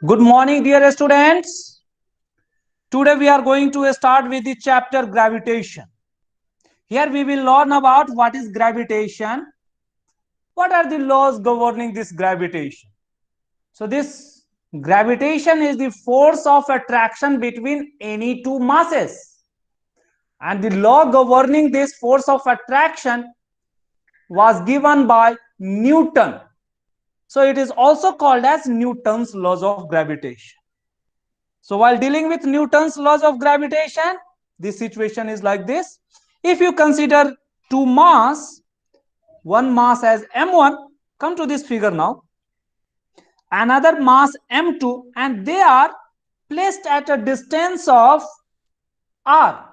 Good morning, dear students. Today we are going to start with the chapter Gravitation. Here we will learn about what is gravitation, what are the laws governing this gravitation. So this gravitation is the force of attraction between any two masses. And the law governing this force of attraction was given by Newton. So it is also called as Newton's laws of gravitation. So while dealing with Newton's laws of gravitation, the situation is like this. If you consider two mass, one mass as m1, come to this figure now, another mass m2, and they are placed at a distance of r.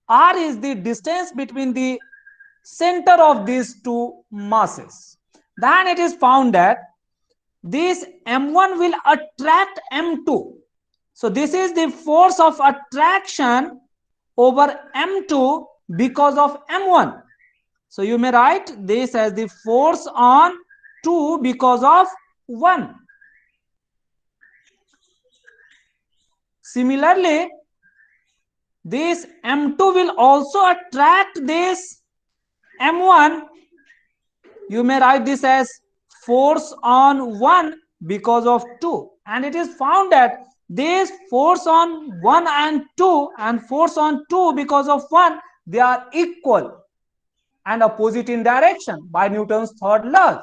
R is the distance between the center of these two masses. Then it is found that this m1 will attract m2. So this is the force of attraction over m2 because of m1. So you may write this as the force on 2 because of 1. Similarly, this m2 will also attract this m1. You may write this as force on 1 because of 2. And it is found that this force on 1 and 2 and force on 2 because of 1, they are equal and opposite in direction by Newton's third law.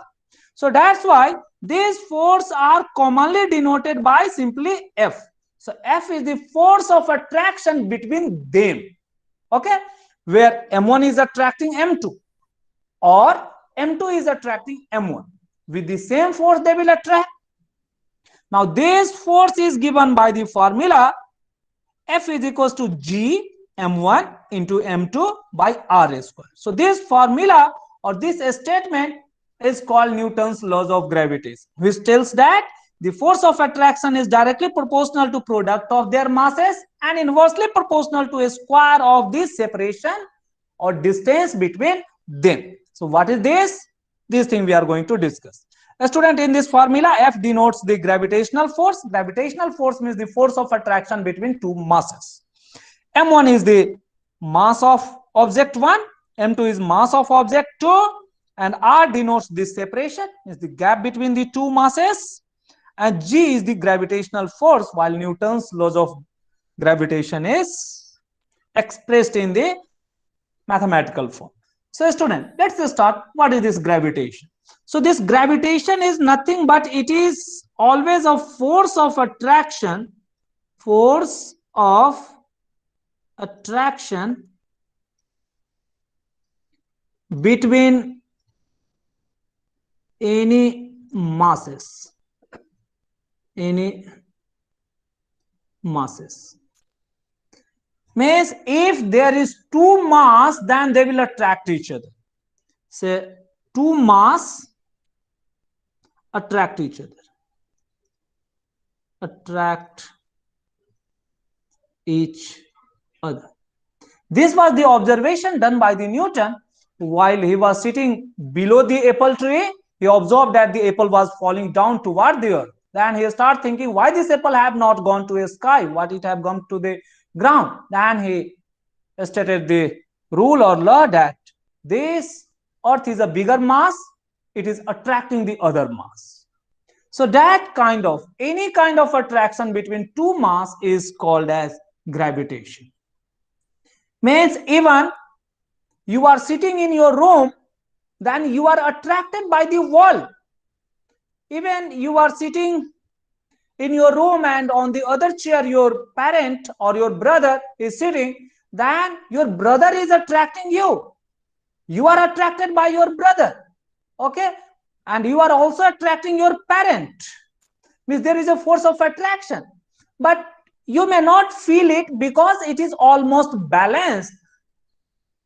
So that's why these forces are commonly denoted by simply F. So F is the force of attraction between them. Okay, where M1 is attracting M2 or M2 is attracting M1. With the same force they will attract. Now this force is given by the formula F is equals to G M1 into M2 by R square. So this formula or this statement is called Newton's laws of gravitation, which tells that the force of attraction is directly proportional to product of their masses and inversely proportional to a square of the separation or distance between them. So what is this? This thing we are going to discuss. A student, in this formula, F denotes the gravitational force. Gravitational force means the force of attraction between two masses. M1 is the mass of object 1, M2 is mass of object 2, and R denotes this separation, is the gap between the two masses, and G is the gravitational force, while Newton's laws of gravitation is expressed in the mathematical form. So student, let's start. What is this gravitation? So this gravitation is nothing but it is always a force of attraction, between any masses. Means if there is two mass, then they will attract each other. Say two mass attract each other. This was the observation done by the Newton while he was sitting below the apple tree. He observed that the apple was falling down toward the earth. Then he started thinking, why this apple have not gone to the sky? What it have gone to the ground? Then he stated the rule or law that this earth is a bigger mass. It is attracting the other mass. So that any kind of attraction between two mass is called as gravitation. Means even you are sitting in your room, then you are attracted by the wall. Even you are sitting in your room and on the other chair your parent or your brother is sitting, then your brother is attracting you. You are attracted by your brother. Okay, and you are also attracting your parent. Means there is a force of attraction, but you may not feel it because it is almost balanced.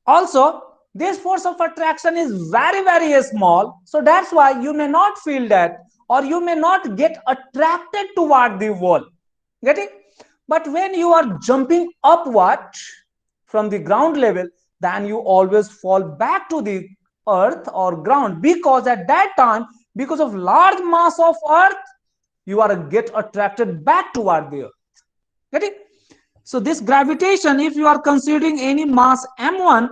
Also, this force of attraction is very, very small. So that's why you may not feel that, or you may not get attracted toward the wall. Get it? But when you are jumping upward from the ground level, then you always fall back to the earth or ground, because at that time, because of large mass of earth, you are get attracted back toward the earth. Get it? So this gravitation, if you are considering any mass m1,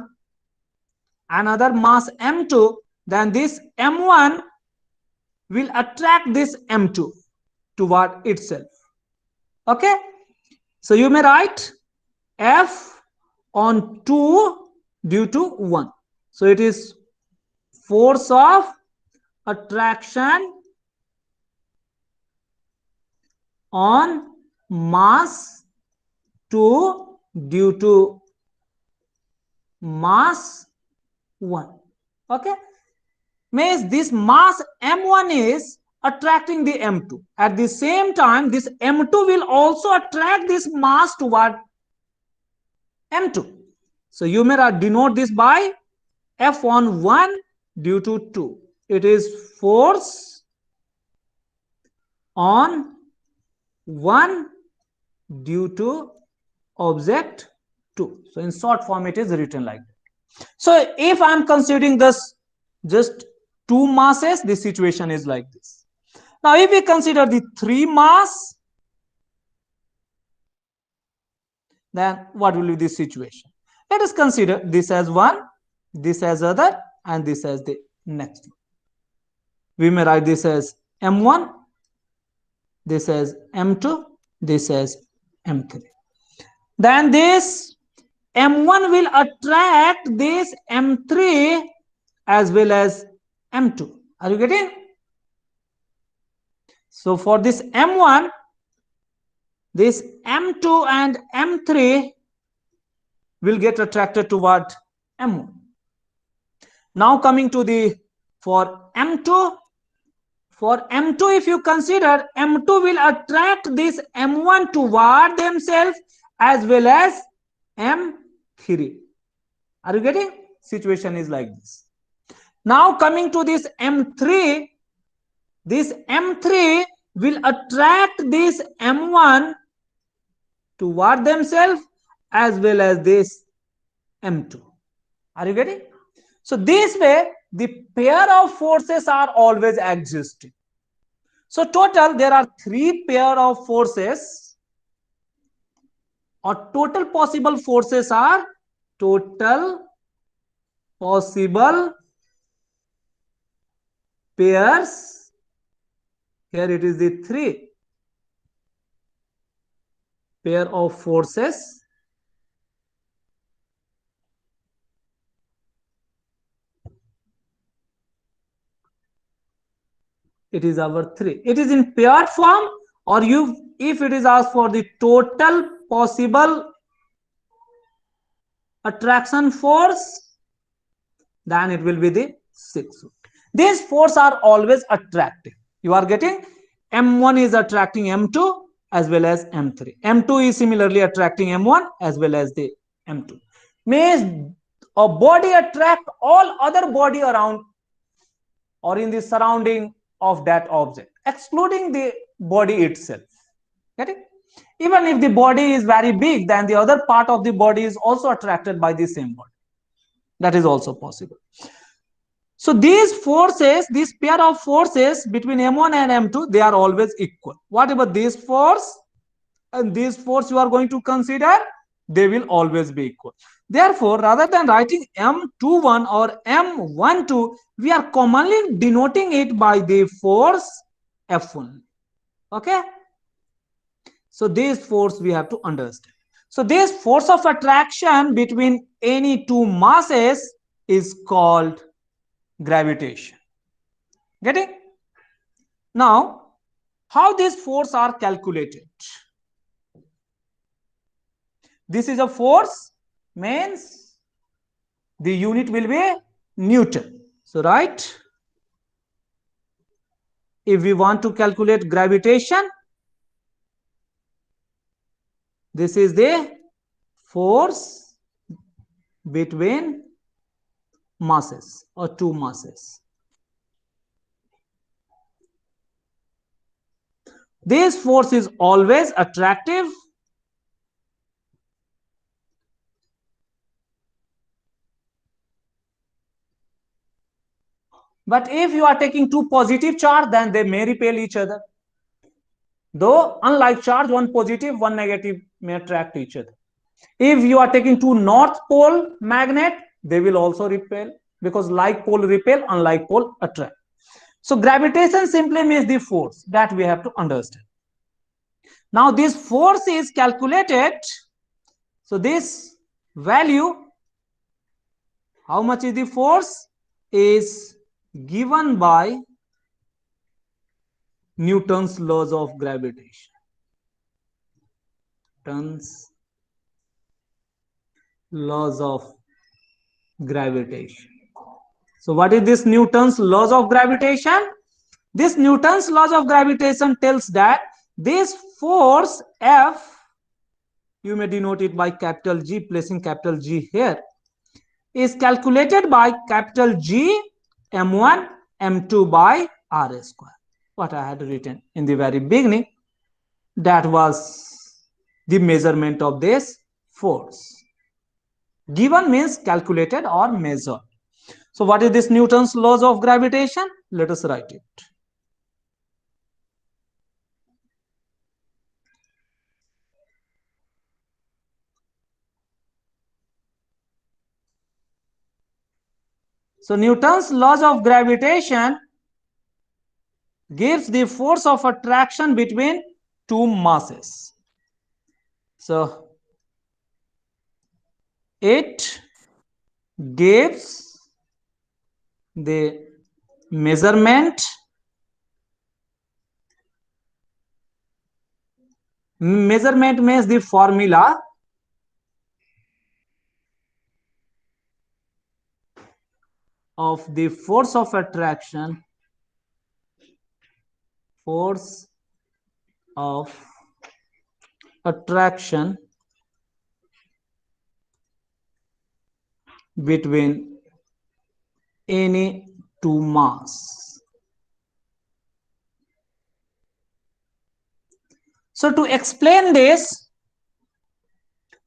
another mass m2, then this m1 will attract this m2 toward itself. Okay, so you may write F on 2 due to 1. So it is force of attraction on mass 2 due to mass 1. Okay, means this mass m1 is attracting the m2. At the same time, this m2 will also attract this mass toward m2. So you may denote this by F on 1 due to 2. It is force on 1 due to object 2. So in short form, it is written like that. So if I am considering this just 2 masses, the situation is like this. Now if we consider the 3 mass, then what will be the situation? Let us consider this as 1, this as other, and this as the next one. We may write this as m1, this as m2, this as m3. Then this m1 will attract this m3 as well as m2. Are you getting? So for this m1, this m2 and m3 will get attracted toward m1. Now coming to the for m2, if you consider, m2 will attract this m1 toward themselves as well as m3. Are you getting? Situation is like this. Now coming to this m3 will attract this m1 toward themselves as well as this m2. Are you getting? So this way the pair of forces are always existing. So total there are 3 pair of forces, or total possible forces are total possible pairs. Here it is the 3 pair of forces. It is our 3. It is in paired form, or if it is asked for the total possible attraction force, then it will be the 6. These forces are always attractive. You are getting? M1 is attracting M2 as well as M3. M2 is similarly attracting M1 as well as the M2. Means a body attract all other body around or in the surrounding of that object, excluding the body itself. Get it? Even if the body is very big, then the other part of the body is also attracted by the same body. That is also possible. So these forces, this pair of forces between M1 and M2, they are always equal. Whatever this force and this force you are going to consider, they will always be equal. Therefore, rather than writing M21 or M12, we are commonly denoting it by the force F1. Okay? So this force we have to understand. So this force of attraction between any 2 masses is called gravitation. Getting? Now, how these forces are calculated? This is a force, means the unit will be Newton. So, right? If we want to calculate gravitation, this is the force between masses or 2 masses. This force is always attractive. But if you are taking 2 positive charge, then they may repel each other. Though unlike charge, one positive, one negative may attract each other. If you are taking two north pole magnet, they will also repel, because like pole repel, unlike pole attract. So gravitation simply means the force that we have to understand. Now this force is calculated. So this value, how much is the force, is given by Newton's laws of gravitation. Newton's laws of gravitation. So what is this Newton's laws of gravitation? This Newton's laws of gravitation tells that this force F, you may denote it by capital G, placing capital G here, is calculated by capital G m1 m2 by r square. What I had written in the very beginning, that was the measurement of this force. Given means calculated or measured. So what is this Newton's laws of gravitation? Let us write it. So Newton's laws of gravitation gives the force of attraction between two masses. So it gives the measurement means the formula of the force of attraction, force of attraction between any two mass. So to explain this,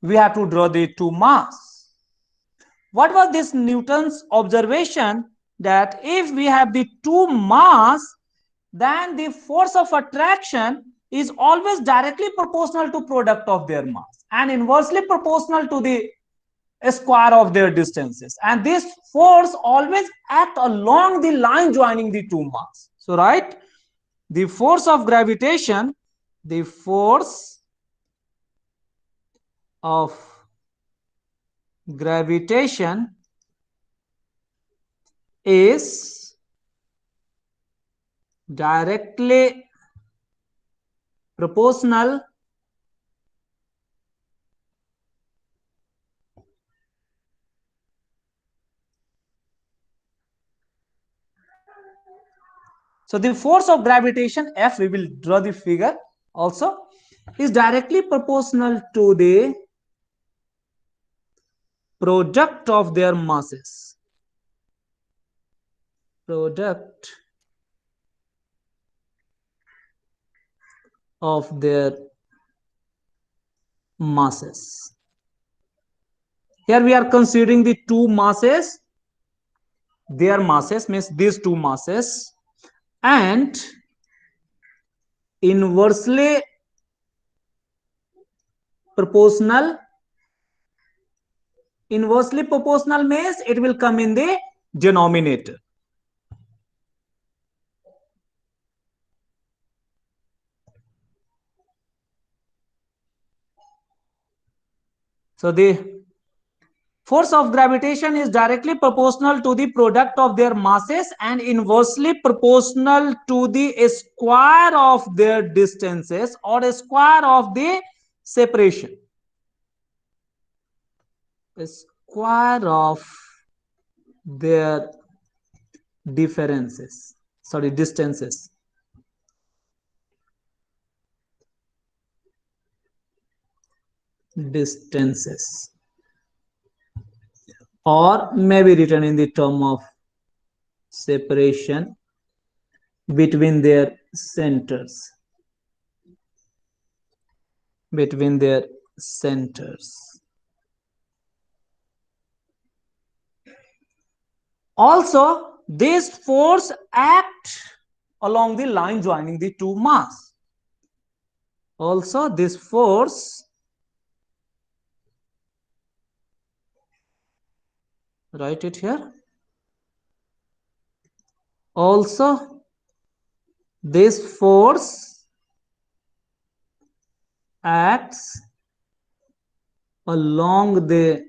we have to draw the two mass. What was this Newton's observation, that if we have the two mass, then the force of attraction is always directly proportional to product of their mass and inversely proportional to the square of their distances, and this force always act along the line joining the two mass. So right, the force of gravitation, the force of gravitation is directly proportional So the force of gravitation F, we will draw the figure also, is directly proportional to the product of their masses. Product of their masses. Here we are considering the two masses. Their masses means these two masses, and inversely proportional. Inversely proportional means it will come in the denominator. So the force of gravitation is directly proportional to the product of their masses and inversely proportional to the square of their distances or square of the separation. Square of their distances. Or may be written in the term of separation between their centers. Also, this force acts along the line joining the two mass. Also this force, write it here, also this force acts along the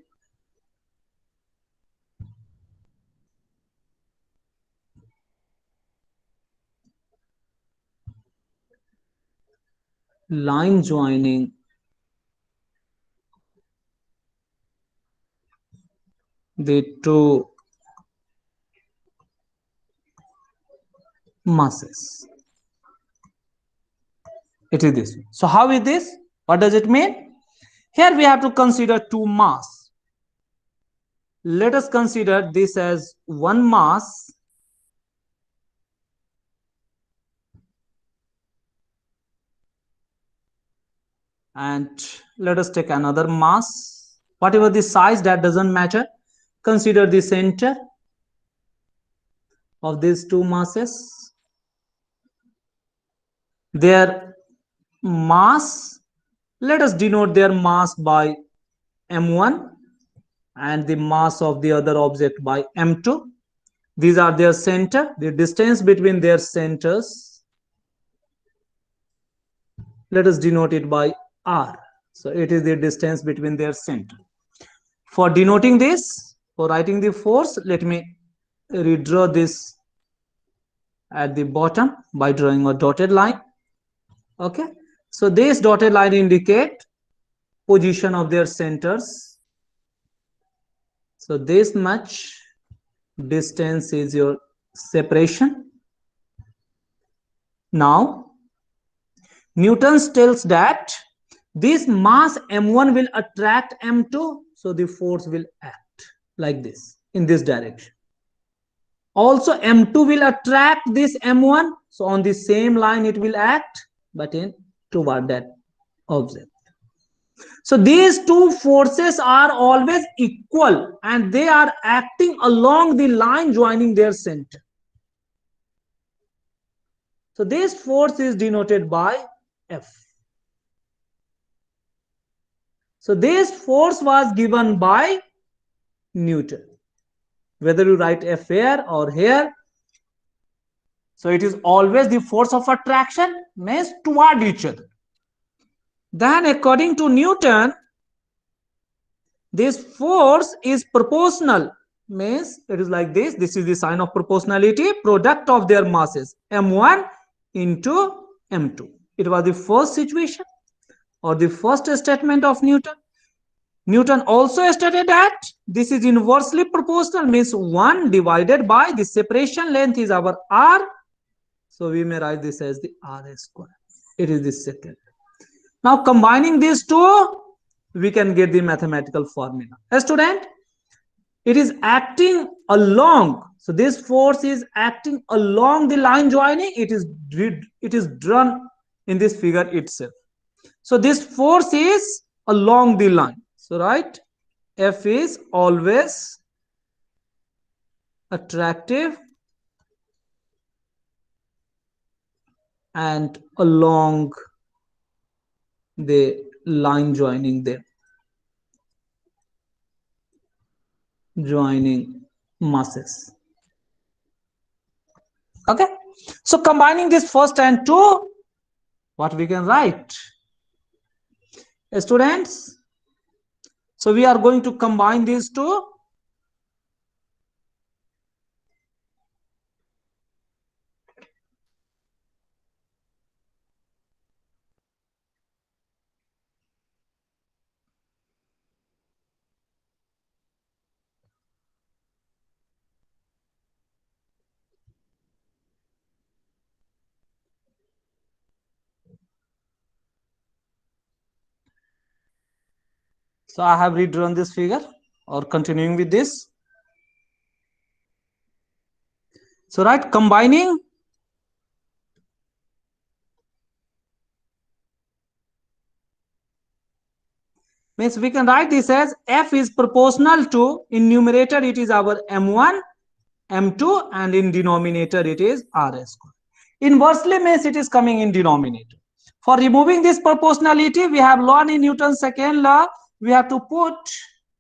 line joining the two masses. It is this. So how is this? What does it mean? Here we have to consider two mass. Let us consider this as one mass and let us take another mass. Whatever the size, that doesn't matter. Consider the center of these two masses. Their mass, let us denote their mass by m1 and the mass of the other object by m2. These are their center. The distance between their centers, let us denote it by r. So it is the distance between their center. For denoting this, for writing the force, let me redraw this at the bottom by drawing a dotted line. Okay, so this dotted line indicate position of their centers. So this much distance is your separation. Now Newton tells that this mass m1 will attract m2, so the force will act like this in this direction. Also m2 will attract this m1, so on the same line it will act, but in toward that object. So these two forces are always equal and they are acting along the line joining their center. So this force is denoted by F. So this force was given by Newton. Whether you write F here or here, so it is always the force of attraction means toward each other. Then according to Newton, this force is proportional, means it is like this. This is the sign of proportionality, product of their masses, m1 into m2. It was the first situation or the first statement of Newton. Newton also stated that this is inversely proportional, means 1 divided by the separation length is our r. So we may write this as the r square. It is the second. Now combining these two, we can get the mathematical formula. A student, it is acting along. So this force is acting along the line joining. It is drawn in this figure itself. So this force is along the line. So right, F is always attractive and along the line joining them, joining masses. Okay, so combining this first and two, what we can write? Students, so we are going to combine these two. So I have redrawn this figure, or continuing with this. So right, combining means we can write this as F is proportional to, in numerator it is our m1, m2, and in denominator it is r square. Inversely means it is coming in denominator. For removing this proportionality, we have learned in Newton's second law, we have to put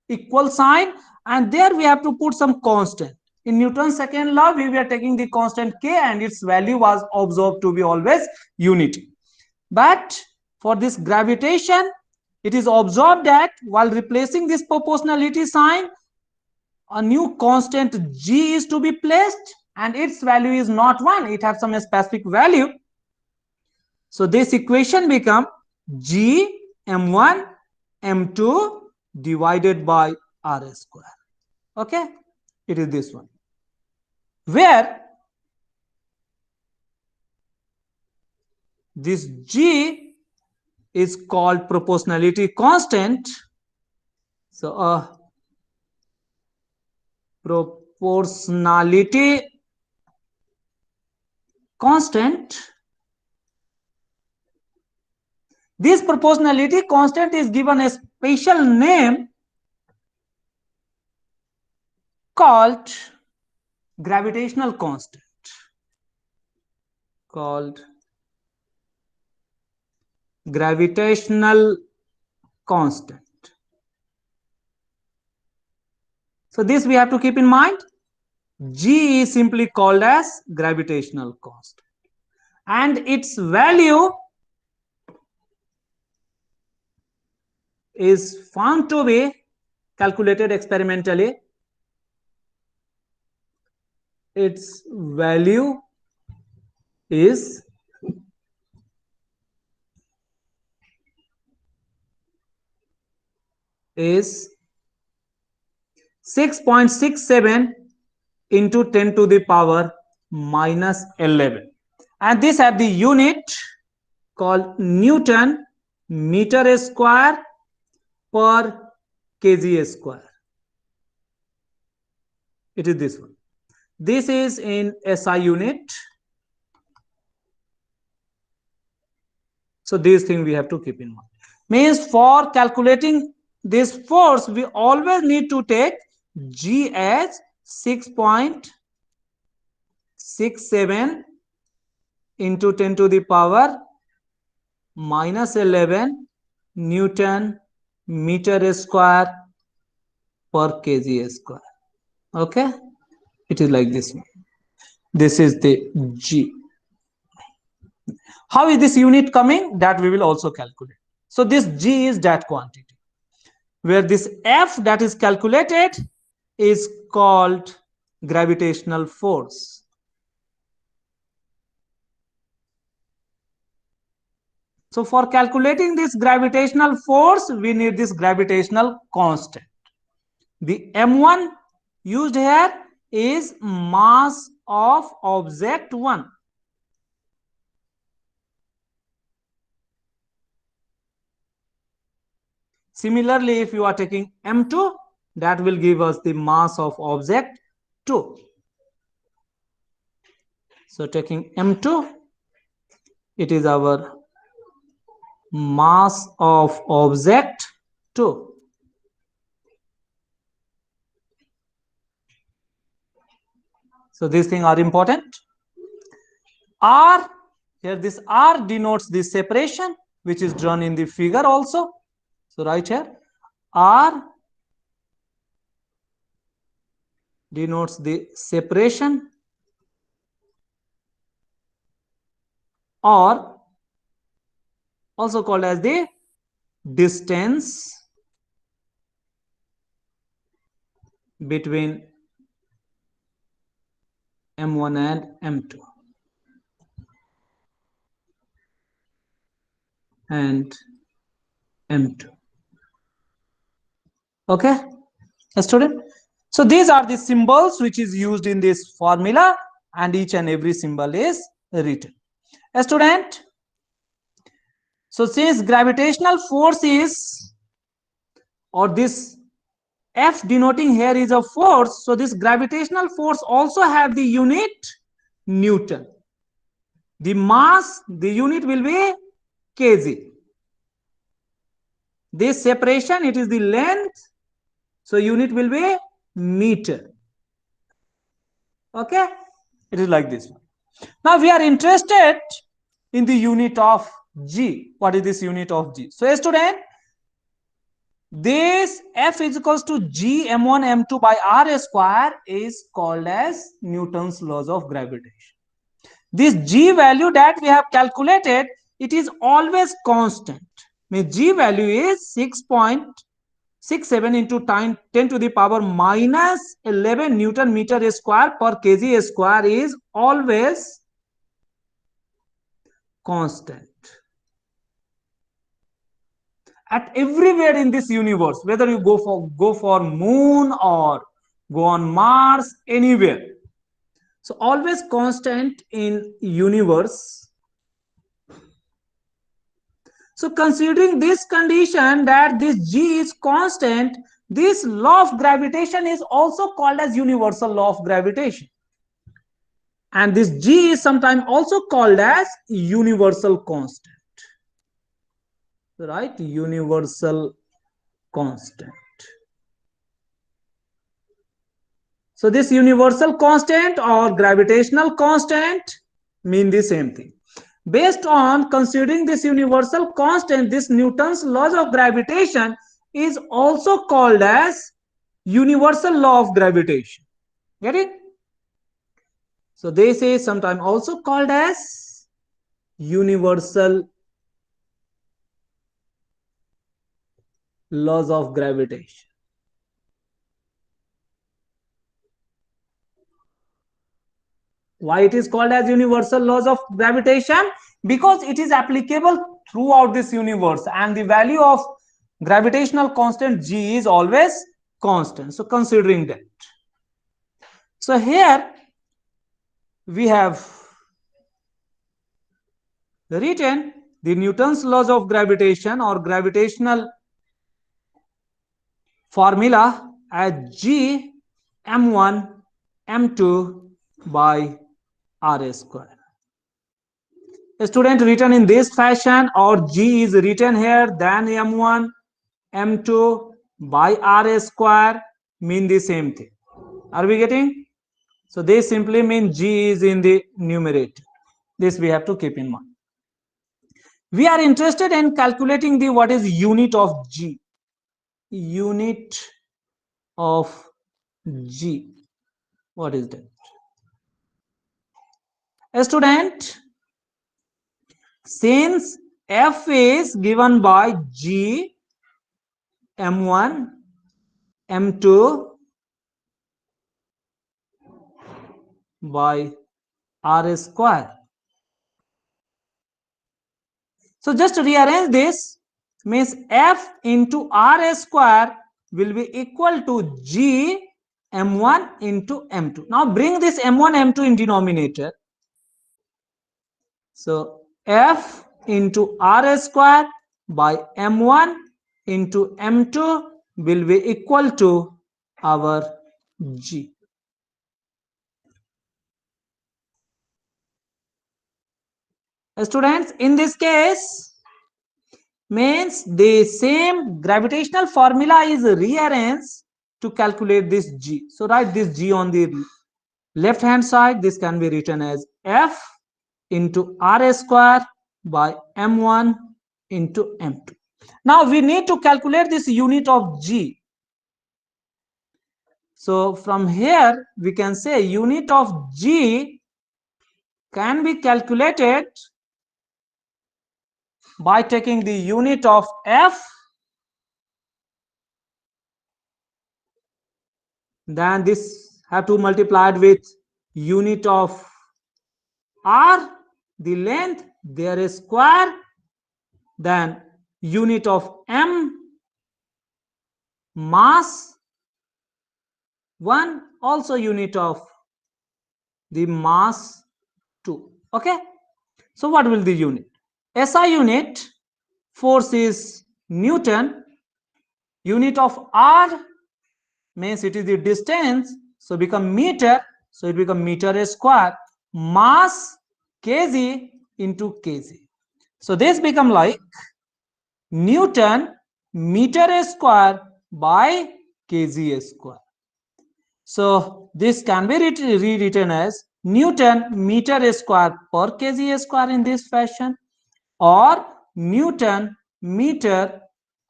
equal sign, and there we have to put some constant. In Newton's second law, we were taking the constant k and its value was observed to be always unity. But for this gravitation, it is observed that while replacing this proportionality sign, a new constant g is to be placed and its value is not 1. It has some specific value. So this equation become g m1 m2 divided by r square. Okay, it is this one, where this g is called proportionality constant. So proportionality constant, this proportionality constant is given a special name called gravitational constant, called gravitational constant. So this we have to keep in mind. G is simply called as gravitational constant, and its value is found to be calculated experimentally. Its value is 6.67 into 10 to the power minus 11, and this at the unit called Newton meter square per kg square. It is this one. This is in SI unit. So this thing we have to keep in mind. Means for calculating this force, we always need to take G as 6.67 into 10 to the power minus 11 Newton meter square per kg square. Okay, it is like this one. This is the G. How is this unit coming? That we will also calculate. So this G is that quantity, where this F that is calculated is called gravitational force. So for calculating this gravitational force, we need this gravitational constant. The M1 used here is mass of object 1. Similarly, if you are taking M2, that will give us the mass of object 2. So taking M2, it is our mass of object 2. So these things are important. R, here this R denotes the separation, which is drawn in the figure also. So right here, R denotes the separation, or also called as the distance between M1 and M2. And M2. Okay, a student. So these are the symbols which is used in this formula, and each and every symbol is written. A student. So since gravitational force is, or this F denoting here is a force, so this gravitational force also have the unit Newton. The mass, the unit will be kg. This separation, it is the length, so unit will be meter. Okay, it is like this one. Now we are interested in the unit of G. What is this unit of G? So, student, this F is equals to G m1 m2 by R square is called as Newton's laws of gravitation. This G value that we have calculated, it is always constant. Means G value is 6.67 into 10 to the power minus 11 Newton meter square per kg square is always constant. At everywhere in this universe, whether you go for moon or go on Mars, anywhere, so always constant in universe. So considering this condition that this G is constant, this law of gravitation is also called as universal law of gravitation, and this G is sometimes also called as universal constant, right? Universal constant. So this universal constant or gravitational constant mean the same thing. Based on considering this universal constant, this Newton's laws of gravitation is also called as universal law of gravitation. Get it? So they say sometimes also called as universal laws of gravitation. Why it is called as universal laws of gravitation? Because it is applicable throughout this universe and the value of gravitational constant G is always constant. So considering that. So here we have written the Newton's laws of gravitation or gravitational formula as G m1 m2 by R square. A student written in this fashion, or G is written here, then m1 m2 by R square mean the same thing. Are we getting? So they simply mean G is in the numerator. This we have to keep in mind. We are interested in calculating the what is unit of G. Unit of G. What is that? A student, since F is given by G m1 m2 by R square. So just rearrange this, means F into R square will be equal to G m1 into m2. Now bring this m1 m2 in denominator. So F into R square by m1 into m2 will be equal to our G. Students, in this case, means the same gravitational formula is rearranged to calculate this G. So write this G on the left hand side. This can be written as F into R square by m1 into m2. Now we need to calculate this unit of G. So from here we can say unit of G can be calculated by taking the unit of F, then this have to multiply it with unit of R, the length, their square, then unit of M, mass 1, also unit of the mass 2. Okay, so what will the unit? SI unit, force is Newton. Unit of R means it is the distance, so become meter, so it become meter square. Mass kg into kg, so this become like Newton meter square by kg square. So this can be rewritten as Newton meter square per kg square in this fashion. or Newton meter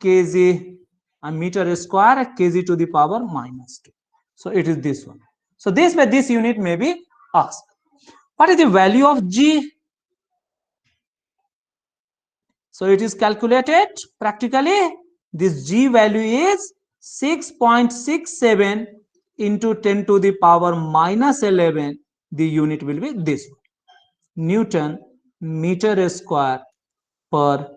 kg and meter square kg to the power -2. So it is this one. So this way this unit may be asked. What is the value of G? So it is calculated practically. This G value is 6.67 into 10 to the power -11. The unit will be this one. Newton meter square per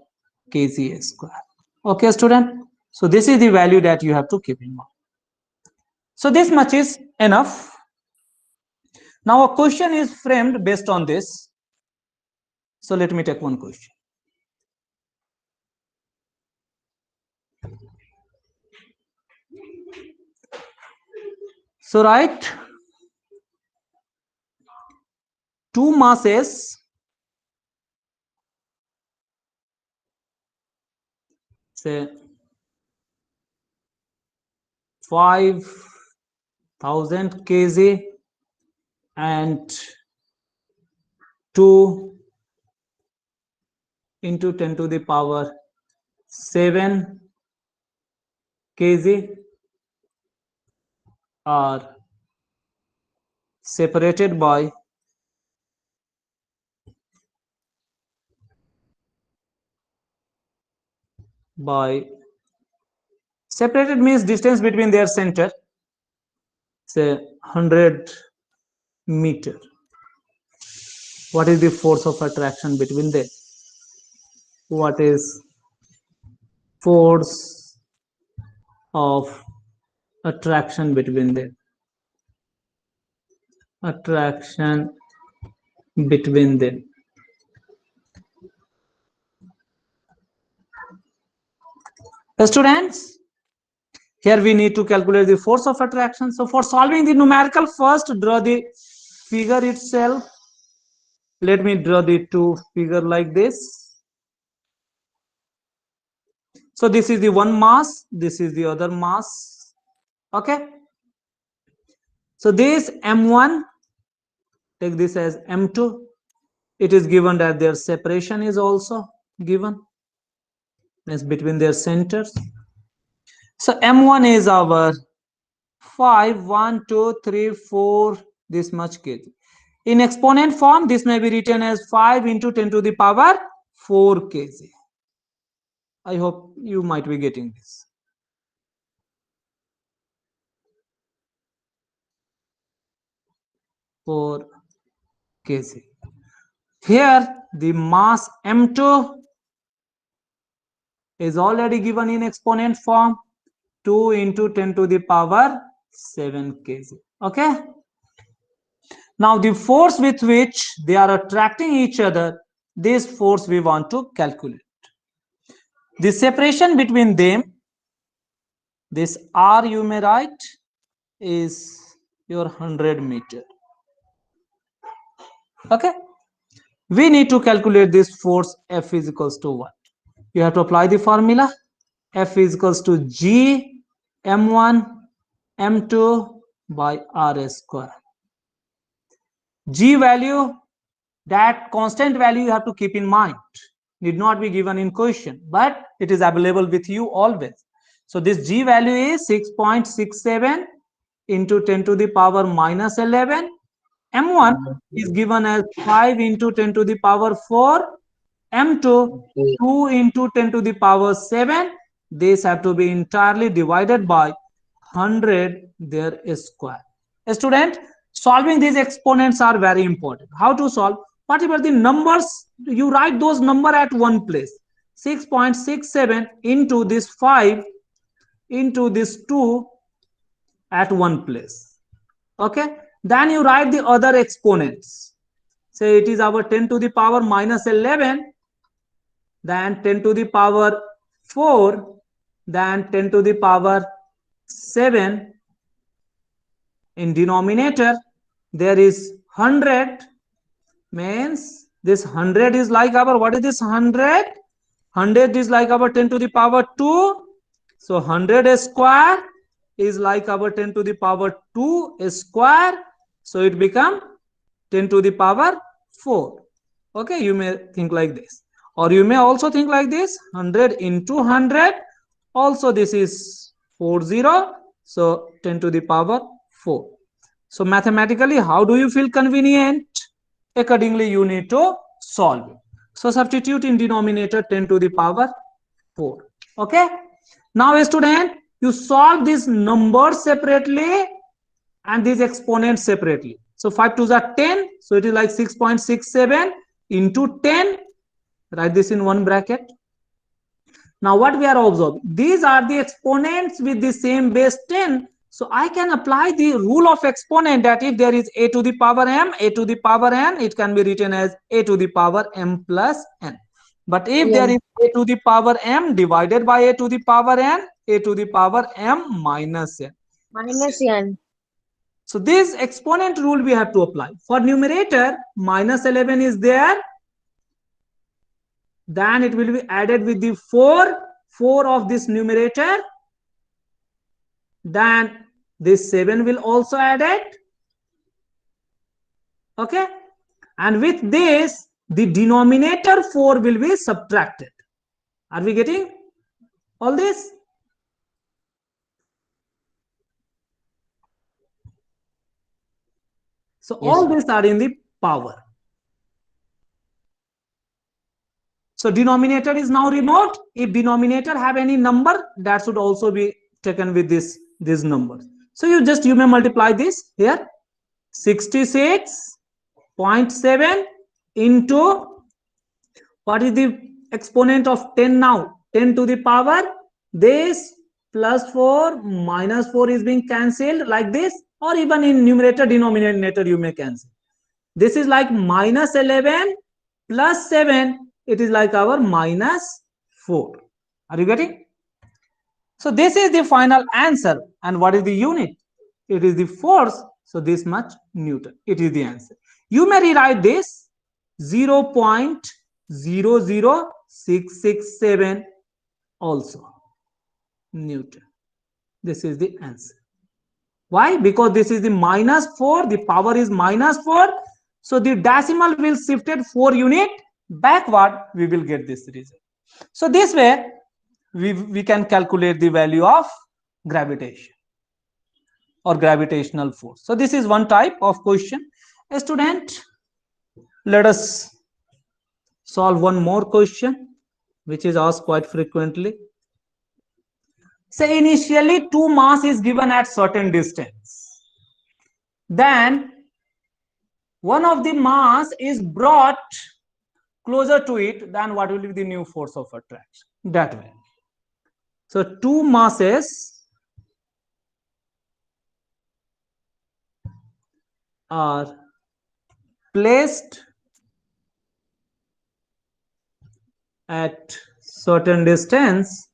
kg square. Okay, student. So this is the value that you have to keep in mind. So this much is enough. Now a question is framed based on this. So let me take one question. So write two masses say 5,000 kg and 2 into 10 to the power 7 kg are separated by separated means distance between their center, say 100 meter. What is the force of attraction between them? What is force of attraction between them? Attraction between them. Students, here we need to calculate the force of attraction. So for solving the numerical, first draw the figure itself. Let me draw the two figure like this. So this is the one mass, this is the other mass. Okay. So this M1, take this as M2. It is given that their separation is also given. That's between their centers. So M1 is our 5, 1, 2, 3, 4, this much kg. In exponent form, this may be written as 5 into 10 to the power 4 kg. I hope you might be getting this. For kg. Here the mass M2 is already given in exponent form, 2 into 10 to the power 7 kg. Okay. Now the force with which they are attracting each other, this force we want to calculate. The separation between them, this R you may write, is your 100 meter. Okay. We need to calculate this force F is equals to what? You have to apply the formula. F is equals to G M1 M2 by R square. G value, that constant value you have to keep in mind. Need not be given in question, but it is available with you always. So this G value is 6.67 into 10 to the power -11. M1 is given as 5 into 10 to the power 4. M2, 2 into 10 to the power 7. These have to be entirely divided by 100 their square. Student, solving these exponents are very important. How to solve? Whatever the numbers, you write those number at one place. 6.67 into this 5 into this 2 at one place. Okay. Then you write the other exponents. Say it is our 10 to the power -11, then 10 to the power 4, then 10 to the power 7. In denominator, there is 100, means this 100 is like our, what is this 100? 100 is like our 10 to the power 2. So 100 square is like our 10 to the power 2 square. So it become 10 to the power 4. Okay, you may think like this. Or you may also think like this, 100 into 100. Also this is 40. So 10 to the power 4. So mathematically, how do you feel convenient? Accordingly, you need to solve it. So substitute in denominator 10 to the power 4. Okay. Now, student, you solve these numbers separately and these exponents separately. So 5 to the 10. So it is like 6.67 into 10. Write this in one bracket. Now what we are observing, these are the exponents with the same base 10. So I can apply the rule of exponent, that if there is a to the power m, a to the power n, it can be written as a to the power m plus n. But if there is a to the power m divided by a to the power n, a to the power m minus n. Minus n. So this exponent rule we have to apply. For numerator, minus 11 is there. Then it will be added with the 4 of this numerator. Then this 7 will also add it. Okay. And with this, the denominator 4 will be subtracted. Are we getting all this? So all these are in the power. So denominator is now removed. If denominator have any number, that should also be taken with this number. So you may multiply this here. 66.7 into, what is the exponent of 10 now? 10 to the power, this plus 4 minus 4 is being cancelled like this, or even in numerator denominator you may cancel. This is like minus 11 plus 7, it is like our minus 4. Are you getting? So this is the final answer. And what is the unit? It is the force. So this much Newton. It is the answer. You may rewrite this 0.00667 also Newton. This is the answer. Why? Because this is the minus 4. The power is minus 4. So the decimal will shifted 4 unit backward. We will get this result. So this way we can calculate the value of gravitation or gravitational force. So this is one type of question. A student, let us solve one more question which is asked quite frequently. Say initially 2 mass is given at certain distance. Then one of the mass is brought closer to it, then what will be the new force of attraction? That way. So 2 masses are placed at certain distance,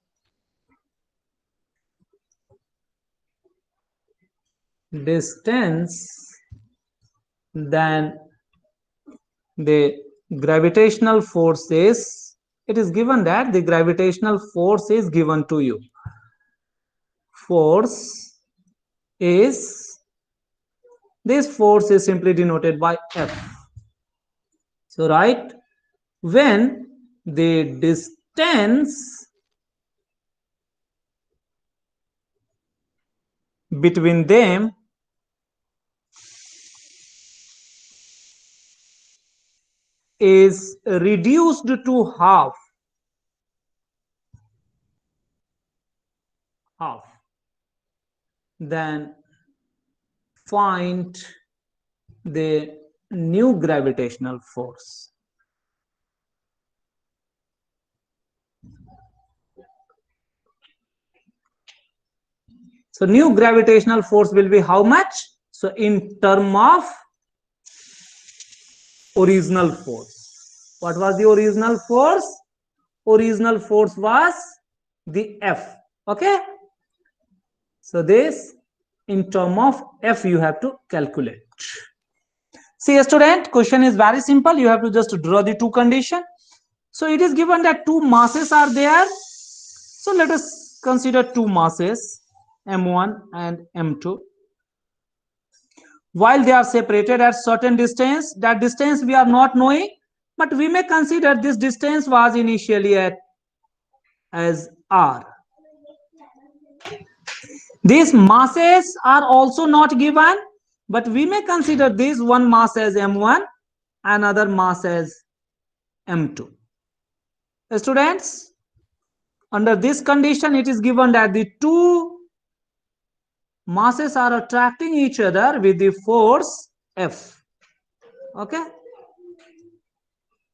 then the gravitational force is, it is given that the gravitational force is given to you. Force is, this force is simply denoted by F. So right, when the distance between them is reduced to half, then find the new gravitational force. So new gravitational force will be how much? So in term of original force. What was the original force? Original force was the F. Okay. So this in term of F you have to calculate. See, student, question is very simple. You have to just draw the two conditions. So it is given that 2 masses are there. So let us consider 2 masses, M1 and M2. While they are separated at certain distance, that distance we are not knowing. but we may consider this distance was initially as r. These masses are also not given, but we may consider this one mass as m1, another mass as m2. Students, under this condition, it is given that the two masses are attracting each other with the force F. Okay.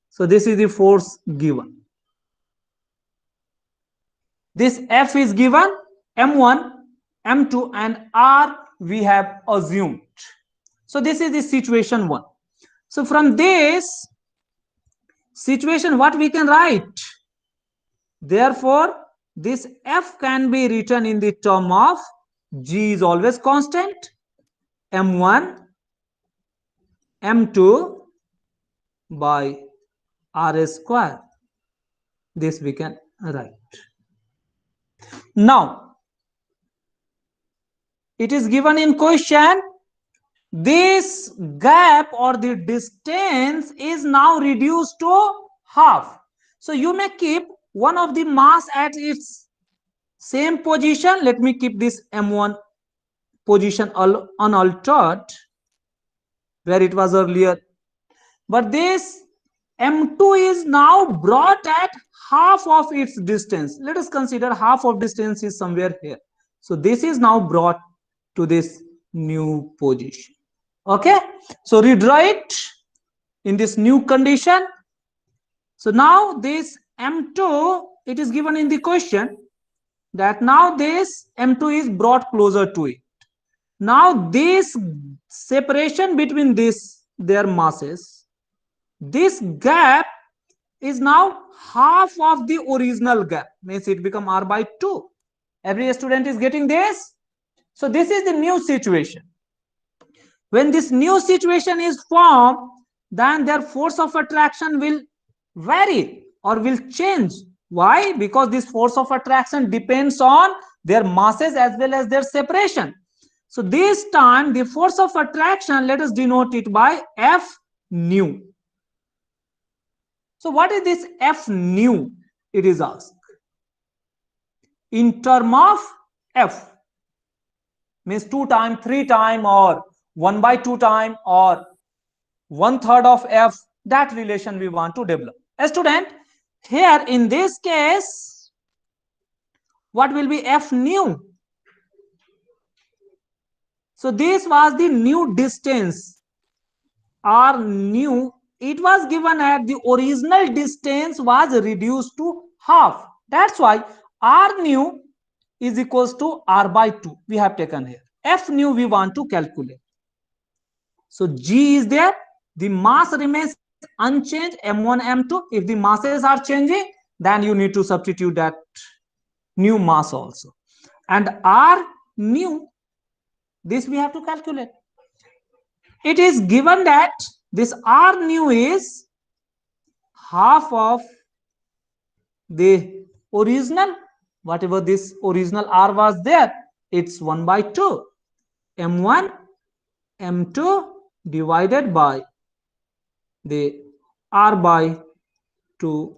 So this is the force given. This F is given, M1, M2, and R we have assumed. So this is the situation 1. So from this situation, what we can write? Therefore, this F can be written in the term of G is always constant, M1, M2 by R square. This we can write. Now, it is given in question, this gap or the distance is now reduced to half. So you may keep one of the mass at its same position. Let me keep this M1 position unaltered where it was earlier. But this M2 is now brought at half of its distance. Let us consider half of distance is somewhere here. So this is now brought to this new position. Okay. So redraw it in this new condition. So now this M2, it is given in the question that now this M2 is brought closer to it. Now this separation between their masses, this gap is now half of the original gap, means it become R by 2. Every student is getting this. So this is the new situation. When this new situation is formed, then their force of attraction will vary or will change. Why? Because this force of attraction depends on their masses as well as their separation. So this time the force of attraction, let us denote it by F nu. So what is this F nu? It is asked. In term of F, means 2 times, 3 times, or 1 by 2 times, or 1/3 of F, that relation we want to develop. A student, here in this case, what will be F nu? So this was the new distance, R nu. It was given at the original distance was reduced to half. That's why R nu is equals to R by 2 we have taken here. F nu we want to calculate. So G is there, the mass remains unchanged, M1, M2. If the masses are changing, then you need to substitute that new mass also. And R nu, this we have to calculate. It is given that this R nu is half of the original, whatever this original R was there, it's 1 by 2. M1, M2 divided by the R by 2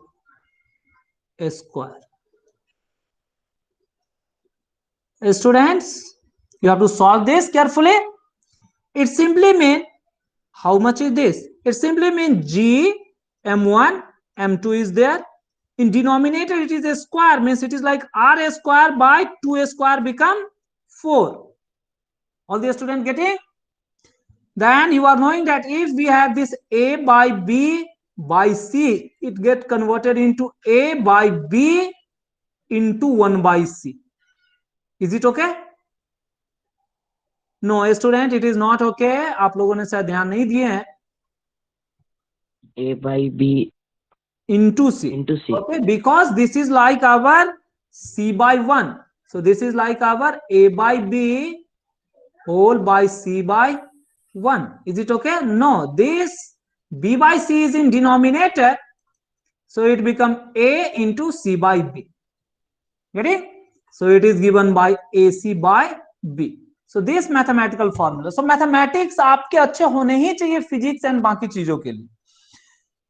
square. Students, you have to solve this carefully. It simply means, how much is this? It simply means G, M1, M2 is there. In denominator, it is a square, means it is like R square by 2 square become 4. All the students getting? Then you are knowing that if we have this A by B by C, it get converted into A by B into 1 by C. Is it okay? No, student, it is not okay. आप लोगों ने शायद ध्यान नहीं दिए हैं. A by B into C. Okay, because this is like our C by 1. So this is like our A by B whole by C by 1. Is it okay? No, this B by C is in denominator. So it become A into C by B. Getting? So it is given by AC by B. So this mathematical formula. So mathematics आपके अच्छे होने ही चाहिए physics and बाकी चीजों के लिए.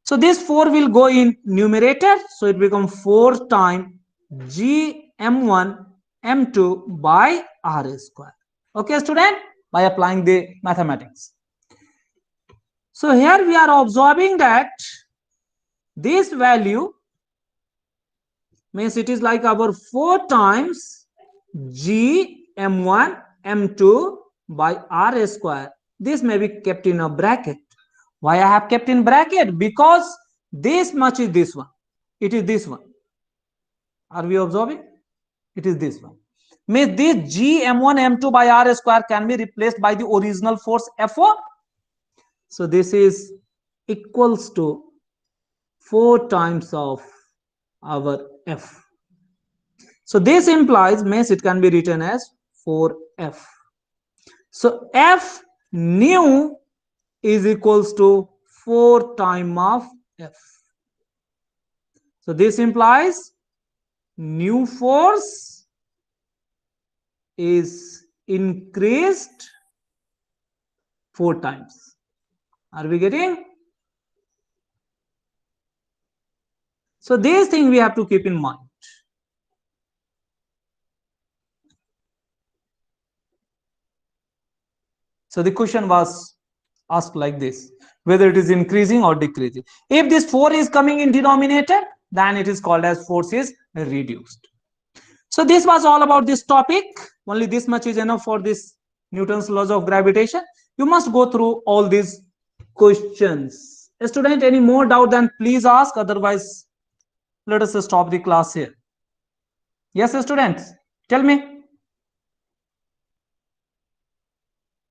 So this 4 will go in numerator. So it becomes 4 times g m1 m2 by r square. Okay, student, by applying the mathematics. So here we are observing that this value means it is like our 4 times g m1 m2 by r square. This may be kept in a bracket. Why I have kept in bracket? Because this much is this one. It is this one. Are we observing? It is this one. Means this g m1 m2 by r square can be replaced by the original force F4. So this is equals to 4 times of our F. So this implies, means it can be written as 4F. So F nu is equals to 4 times of F. So this implies nu force is increased 4 times. Are we getting? So this thing we have to keep in mind. So the question was asked like this, whether it is increasing or decreasing. If this 4 is coming in denominator, then it is called as force is reduced. So this was all about this topic. Only this much is enough for this Newton's laws of gravitation. You must go through all these questions. Student, any more doubt, then please ask. Otherwise, let us stop the class here. Yes, students, tell me.